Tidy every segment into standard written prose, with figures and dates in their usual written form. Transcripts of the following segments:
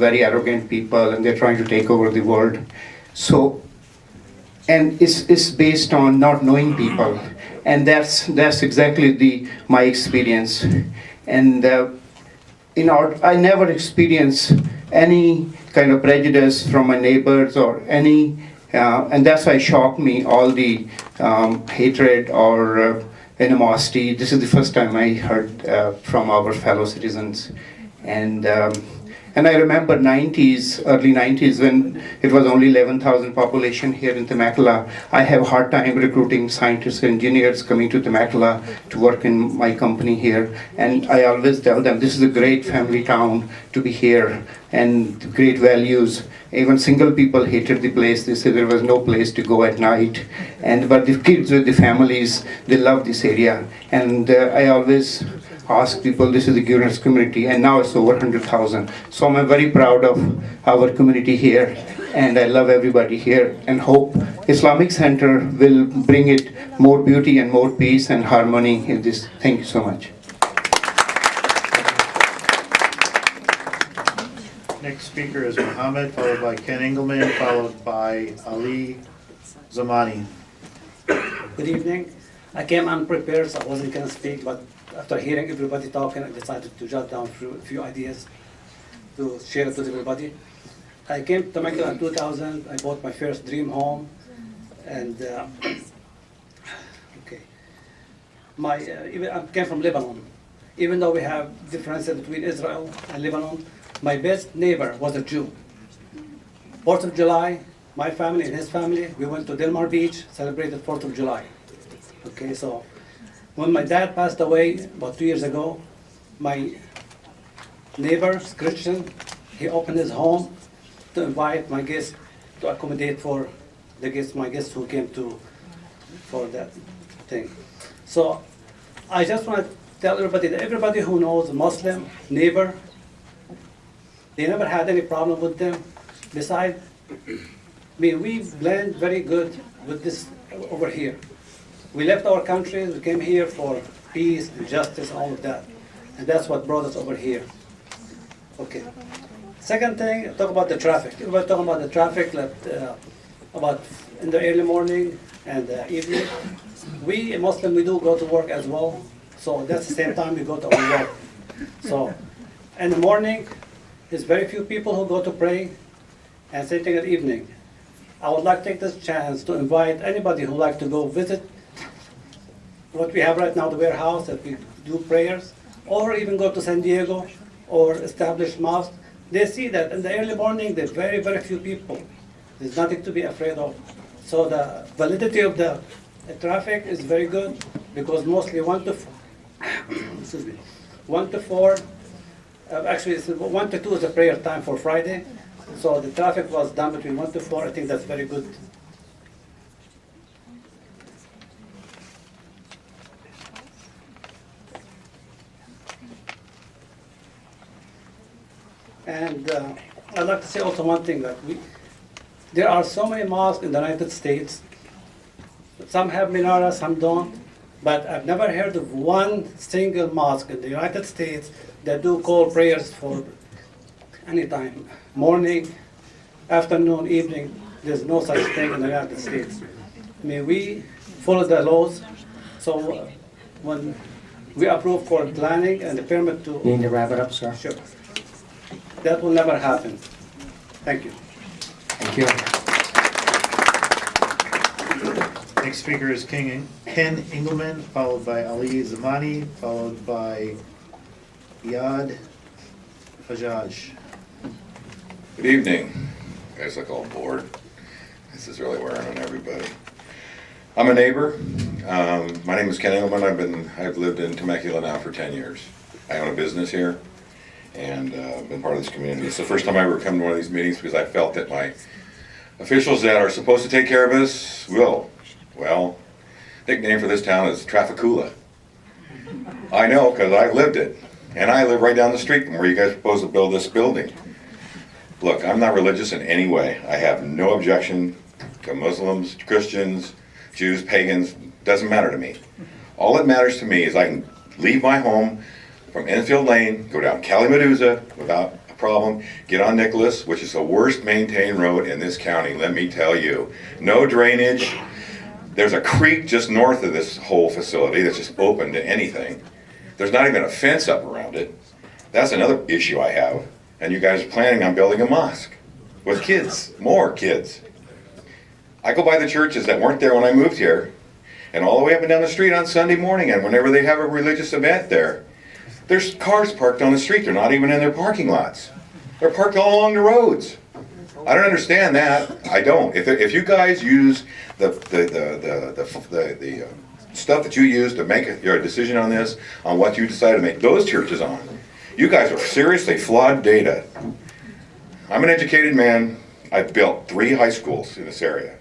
very arrogant people, and they're trying to take over the world. So, and it's based on not knowing people, and that's exactly my experience. And I never experienced any kind of prejudice from my neighbors or any, and that's why it shocked me, all the hatred or animosity. This is the first time I heard from our fellow citizens. And I remember early 90s, when it was only 11,000 population here in Temecula. I have a hard time recruiting scientists and engineers coming to Temecula to work in my company here. And I always tell them, this is a great family town to be here, and great values. Even single people hated the place. They said there was no place to go at night. But the kids with the families, they love this area. And I always ask people, this is the Gurens community, and now it's over 100,000. So I'm very proud of our community here, and I love everybody here, and hope Islamic Center will bring it more beauty and more peace and harmony in this. Thank you so much. Next speaker is Muhammad, followed by Ken Engelman, followed by Ali Zamani. Good evening. I came unprepared, so I wasn't going to speak, but after hearing everybody talking, I decided to jot down a few ideas to share it with everybody. I came to Temecula in 2000. I bought my first dream home, and I came from Lebanon. Even though we have differences between Israel and Lebanon, my best neighbor was a Jew. 4th of July, my family and his family, we went to Del Mar Beach, celebrated 4th of July. Okay, so when my dad passed away about 2 years ago, my neighbor, Christian, he opened his home to invite my guests, to accommodate for my guests who came for that thing. So I just want to tell everybody that everybody who knows a Muslim neighbor, they never had any problem with them. Besides, we blend very good with this over here. We left our countries, we came here for peace and justice and all of that. And that's what brought us over here. Okay. Second thing, talk about the traffic. Everybody talking about the traffic, about in the early morning and evening. We Muslim, we do go to work as well. So that's the same time we go to our work. So in the morning, there's very few people who go to pray, and same thing at evening. I would like to take this chance to invite anybody who would like to go visit what we have right now, the warehouse that we do prayers, or even go to San Diego or establish mosque. They see that in the early morning there's very, very few people. There's nothing to be afraid of. So the validity of the traffic is very good, because mostly 1 to 4, actually it's 1 to 2 is the prayer time for Friday. So the traffic was done between 1 to 4. I think that's very good. And I'd like to say also one thing, that there are so many mosques in the United States. Some have menorahs, some don't. But I've never heard of one single mosque in the United States that do call prayers for any time, morning, afternoon, evening. There's no such thing in the United States. May we follow the laws. So when we approve for planning and the permit to... You need to wrap it up, sir. Sure. That will never happen. Thank you. Thank you. Next speaker is Ken Engelman, followed by Ali Zamani, followed by Iyad Fajaj. Good evening. You guys look all bored. This is really wearing on everybody. I'm a neighbor. My name is Ken Engelman. I've lived in Temecula now for 10 years. I own a business here, and been part of this community. It's the first time I ever come to one of these meetings, because I felt that my officials that are supposed to take care of us will. Well, nickname for this town is Trafficula. I know, because I lived it. And I live right down the street from where you guys propose to build this building. Look, I'm not religious in any way. I have no objection to Muslims, Christians, Jews, pagans. Doesn't matter to me. All that matters to me is I can leave my home from Enfield Lane, go down Cali Medusa without a problem, get on Nicholas, which is the worst maintained road in this county, let me tell you. No drainage. There's a creek just north of this whole facility that's just open to anything. There's not even a fence up around it. That's another issue I have. And you guys are planning on building a mosque with kids, more kids. I go by the churches that weren't there when I moved here, and all the way up and down the street on Sunday morning, and whenever they have a religious event there, there's cars parked on the street. They're not even in their parking lots. They're parked all along the roads. I don't understand that. I don't. If you guys use the stuff that you use to make your decision on this, on what you decide to make those churches on, you guys are seriously flawed data. I'm an educated man. I've built 3 high schools in this area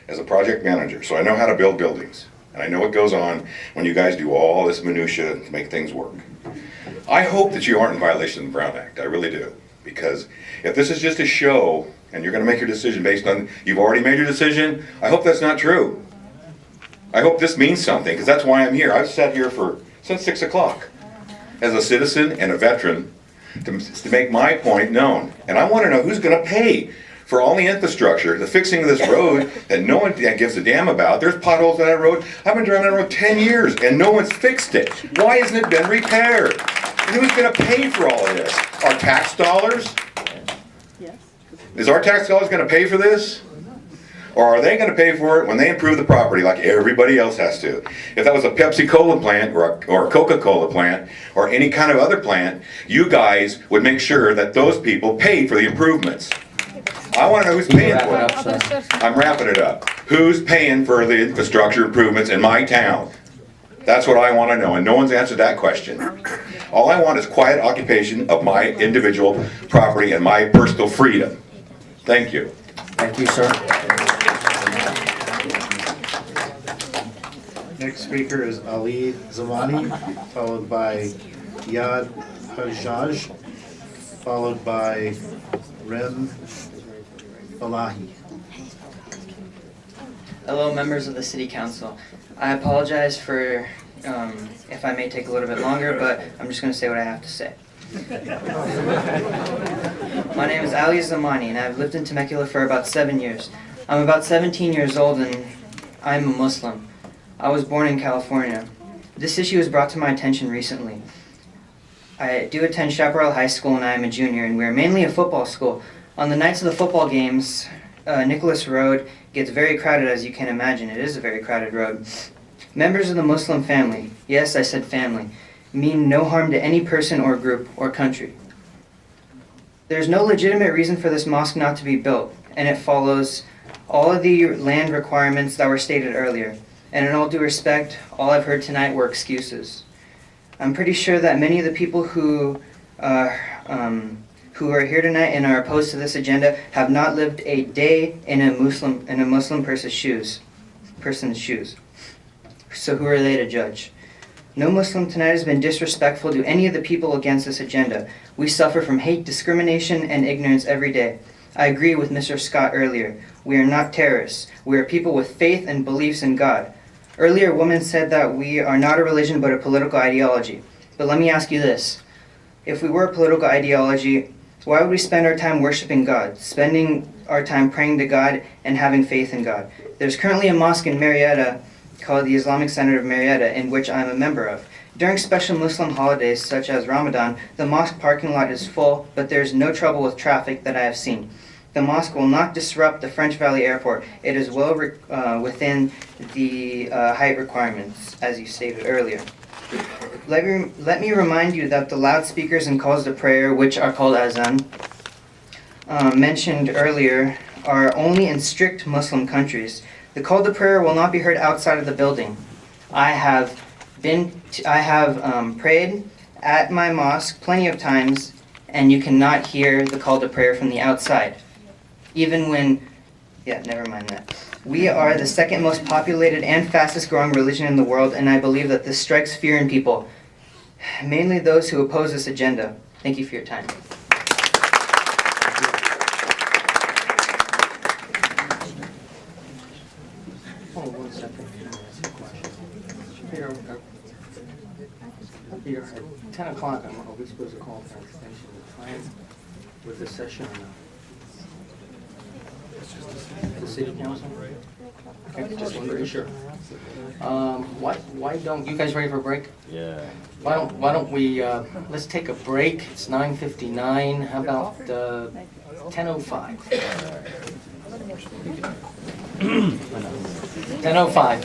as a project manager, so I know how to build buildings. And I know what goes on when you guys do all this minutia to make things work. I hope that you aren't in violation of the Brown Act. I really do. Because if this is just a show and you're going to make your decision based on, you've already made your decision, I hope that's not true. I hope this means something, because that's why I'm here. I've sat here since 6 o'clock as a citizen and a veteran to make my point known. And I want to know who's going to pay for all the infrastructure, the fixing of this road that no one gives a damn about. There's potholes on that road. I've been driving that road 10 years and no one's fixed it. Why hasn't it been repaired? And who's going to pay for all of this? Our tax dollars? Yes. Is our tax dollars going to pay for this? Or are they going to pay for it when they improve the property like everybody else has to? If that was a Pepsi-Cola plant or a Coca-Cola plant or any kind of other plant, you guys would make sure that those people paid for the improvements. I want to know who's paying for Wrap it. it up, sir. I'm wrapping it up. Who's paying for the infrastructure improvements in my town? That's what I want to know, and no one's answered that question. All I want is quiet occupation of my individual property and my personal freedom. Thank you. Thank you, sir. Next speaker is Ali Zamani, followed by Yad Hajjaj, followed by Rem Falahi. Hello, members of the City Council. I apologize for if I may take a little bit longer, but I'm just going to say what I have to say. My name is Ali Zamani, and I've lived in Temecula for about 7 years. I'm about 17 years old, and I'm a Muslim. I was born in California. This issue was brought to my attention recently. I do attend Chaparral High School, and I am a junior, and we are mainly a football school. On the nights of the football games, Nicholas Road gets very crowded, as you can imagine. It is a very crowded road. Members of the Muslim family, yes, I said family, mean no harm to any person or group or country. There's no legitimate reason for this mosque not to be built, and it follows all of the land requirements that were stated earlier. And in all due respect, all I've heard tonight were excuses. I'm pretty sure that many of the people who are here tonight and are opposed to this agenda have not lived a day in a Muslim person's shoes. So who are they to judge? No Muslim tonight has been disrespectful to any of the people against this agenda. We suffer from hate, discrimination, and ignorance every day. I agree with Mr. Scott earlier. We are not terrorists. We are people with faith and beliefs in God. Earlier, a woman said that we are not a religion but a political ideology. But let me ask you this. If we were a political ideology, why would we spend our time worshiping God, spending our time praying to God and having faith in God? There's currently a mosque in Marietta called the Islamic Center of Marietta, in which I'm a member of. During special Muslim holidays such as Ramadan, the mosque parking lot is full, but there's no trouble with traffic that I have seen. The mosque will not disrupt the French Valley Airport. It is well within the height requirements, as you stated earlier. Let me remind you that the loudspeakers and calls to prayer, which are called azan, mentioned earlier, are only in strict Muslim countries. The call to prayer will not be heard outside of the building. I have prayed at my mosque plenty of times, and you cannot hear the call to prayer from the outside. Even when, never mind that. We are the second most populated and fastest growing religion in the world, and I believe that this strikes fear in people, mainly those who oppose this agenda. Thank you for your time. Hold on 1 second. Peter, at 10 o'clock, are we supposed to call for an extension of time? with this session or not? The city council? Okay, just wondering, sure. Why don't, you guys ready for a break? Yeah. Why don't we, let's take a break. It's 9:59. How about 10:05? 10:05.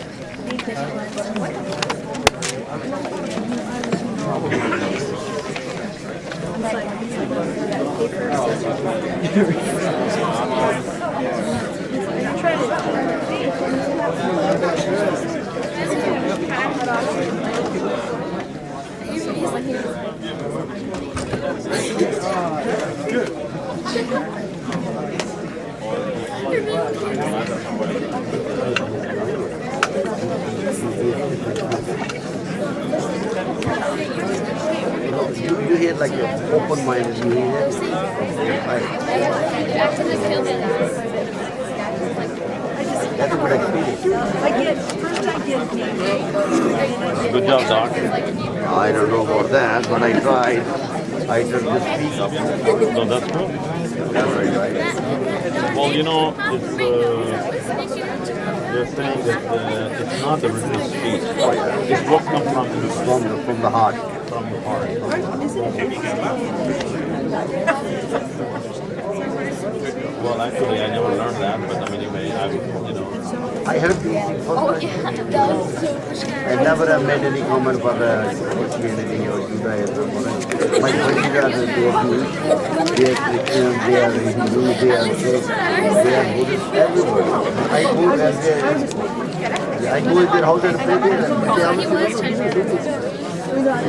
You hear like an open mind, you hear it? That's a good experience. Good job, Doc. I don't know about that, but I tried. I tried to speak up. No, that's good. That's right, right. Well, you know, it's, they're saying that it's not the written speech. It's what comes From the heart. from the heart. Well, actually, I never learned that, but I mean, anyway, I heard the first time. I never have made any comment for Christianity or Judaism. My friends are Jews, they are Christians, they are Hindus, they are Sikhs, they are Buddhists, everybody. I go in their house and pray there and they are Lila,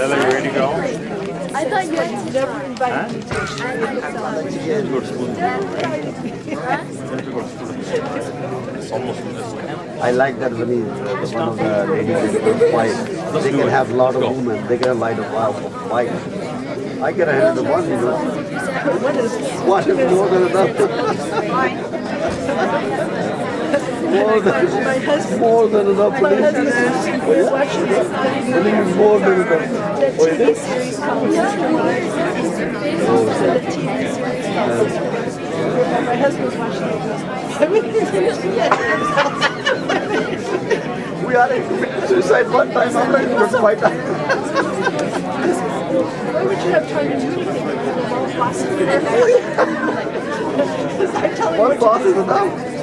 you ready to go? I thought you had never invited me to I like that when he's one of the ladies is quiet. They can have a lot of women, they can have light of fight. I can handle the one, you know. One is more than enough. More than enough. my husband was watching this More than enough. the TV series called the TV series called my husband was watching We are in suicide one time, I'm ready to fight. why would you have time to do anything when you're all possible? I'm telling One you, boss is enough.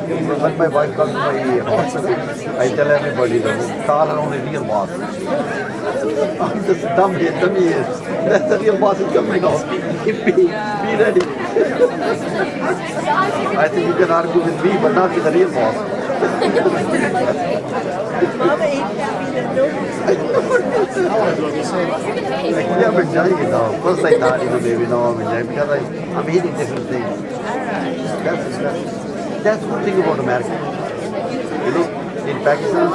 When my wife comes to my hospital, I tell everybody that call her only real boss. I'm just dummy is. That's the real boss is coming out. Be ready. I think you can argue with me, but not with the real boss. Mama ain't happy that Yeah, I'm enjoying it now. First I thought, maybe now I'm enjoying because I'm eating different things. That's the good thing about America. You know, in Pakistan,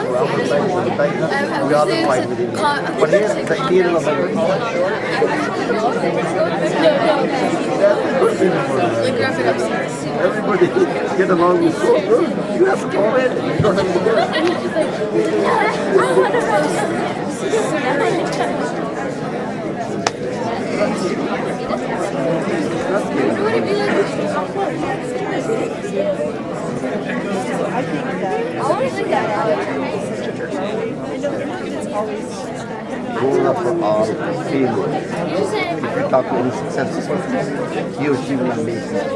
we all fight with India. But here, the Indian and American. That's the good thing about America. Everybody get along with so good. You have to tolerate it. You don't have to do Grown up for all failure. If you talk to any successful person, he or she will make mistakes.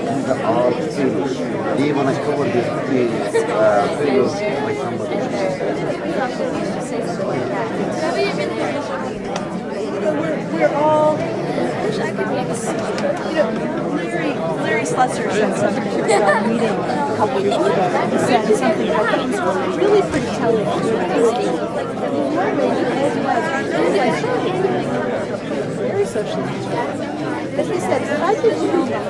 These are all failures. They want to cover their failures like somebody else. we're all, Larry Slusser said something at our meeting a couple weeks ago. He said something that was really pretty telling. Very socially. But he said, I did do that.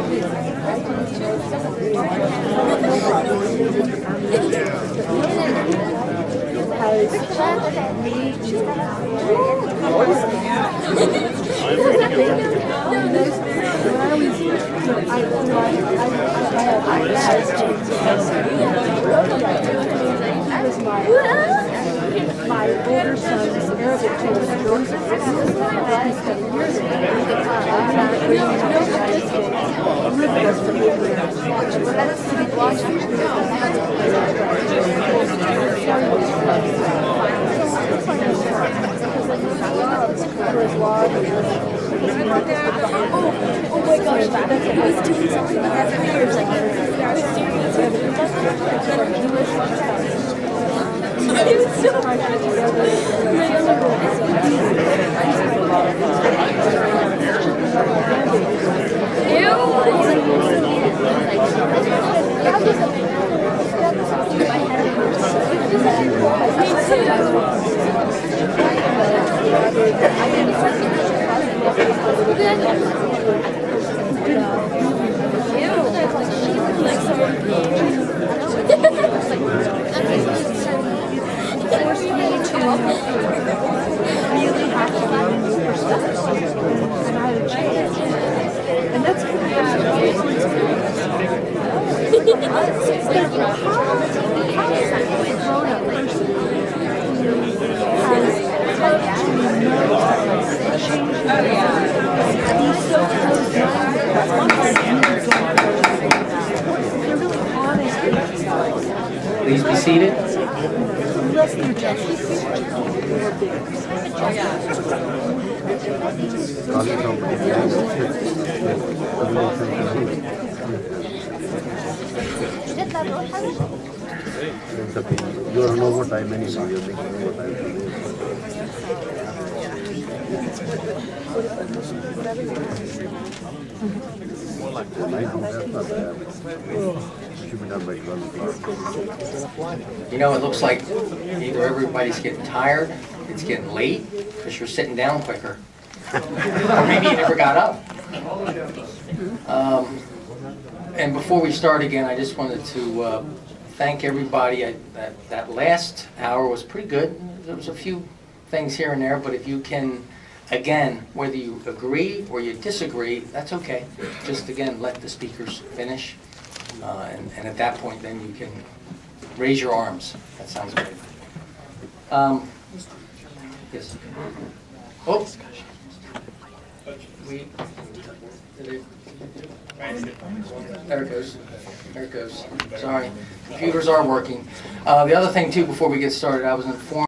My older son is Arabic too, is Joseph. He spent years living with us for 8 Oh my gosh, that's it. I was doing something like that for years. Like, it was so really have to learn a new perspective and how to change it. And that's pretty how is that a grown-up person he's so they're really honest. Please be seated. Unless they're just You're on overtime anyway, you're making overtime. Should be done by 12 o'clock. You know, it looks like either everybody's getting tired, it's getting late, because you're sitting down quicker. Or maybe you never got up. And before we start again, I just wanted to thank everybody. That last hour was pretty good. There was a few things here and there, but if you can, again, whether you agree or you disagree, that's okay. Just again, let the speakers finish. And at that point, then you can raise your arms. That sounds great. Yes. Oh. There it goes. There it goes. Sorry. Computers are working. The other thing, too, before we get started, I was informed